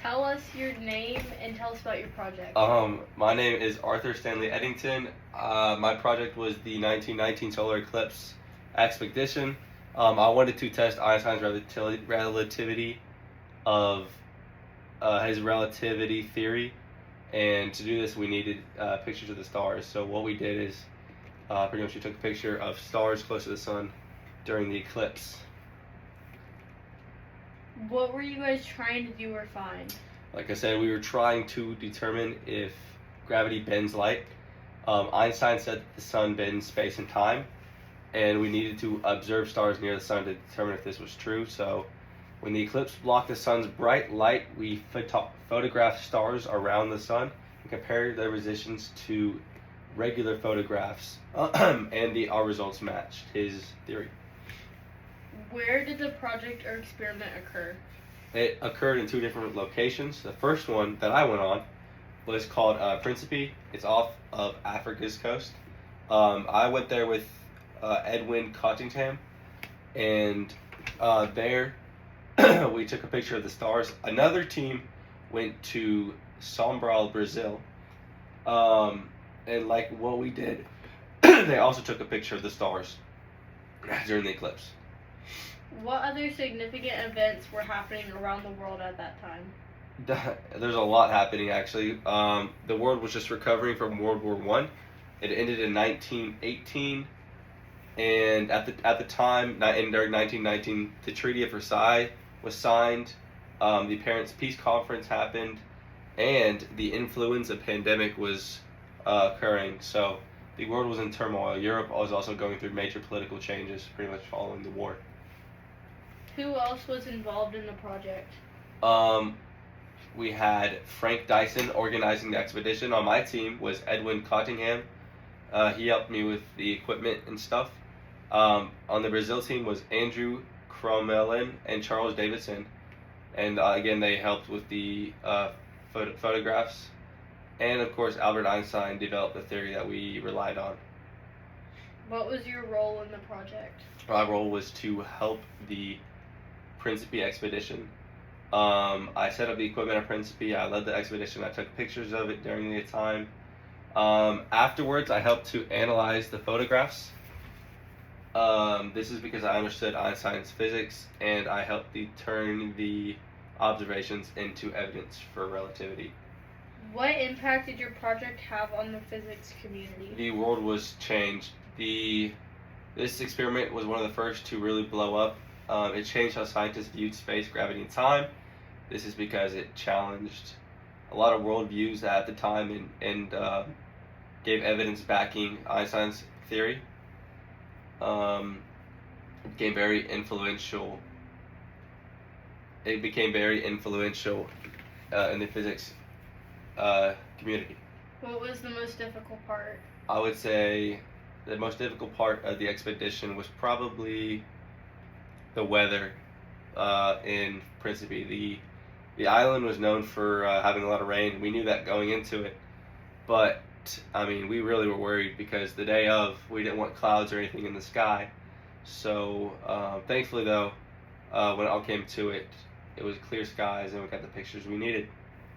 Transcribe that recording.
Tell us your name and tell us about your project. My name is Arthur Stanley Eddington. My project was the 1919 solar eclipse expedition. I wanted to test Einstein's relativity of his relativity theory, and to do this we needed pictures of the stars. So what we did is pretty much we took a picture of stars close to the sun during the eclipse. What were you guys trying to do or find? Like I said, we were trying to determine if gravity bends light. Einstein said that the sun bends space and time, and we needed to observe stars near the sun to determine if this was true. So when the eclipse blocked the sun's bright light, we photographed stars around the sun and compared their positions to regular photographs, and our results matched his theory. Where did the project or experiment occur? It occurred in two different locations. The first one that I went on was called Principe. It's off of Africa's coast. I went there with Edwin Cottingham, and there we took a picture of the stars. Another team went to Sombral, Brazil, and like what we did, they also took a picture of the stars during the eclipse. What other significant events were happening around the world at that time? There's a lot happening, actually. The world was just recovering from World War I. It ended in 1918, and at the time, during 1919, the Treaty of Versailles was signed. The Paris Peace Conference happened, and the influenza pandemic was occurring. So the world was in turmoil. Europe was also going through major political changes, pretty much following the war. Who else was involved in the project? We had Frank Dyson organizing the expedition. On my team was Edwin Cottingham. He helped me with the equipment and stuff. On the Brazil team was Andrew Cromelin and Charles Davidson. And again, they helped with the photographs. And of course, Albert Einstein developed the theory that we relied on. What was your role in the project? My role was to help the Principe expedition. I set up the equipment at Principe. I led the expedition. I took pictures of it during the time. Afterwards, I helped to analyze the photographs. This is because I understood Einstein's physics, and I helped turn the observations into evidence for relativity. What impact did your project have on the physics community? The world was changed. This experiment was one of the first to really blow up. It changed how scientists viewed space, gravity, and time. This is because it challenged a lot of worldviews at the time and gave evidence backing Einstein's theory. It became very influential. It became very influential in the physics community. What was the most difficult part? I would say the most difficult part of the expedition was probably the weather in Principe. The island was known for having a lot of rain. We knew that going into it, but I mean, we really were worried because the day of, we didn't want clouds or anything in the sky. So thankfully, though, when it all came to it, it was clear skies, and we got the pictures we needed.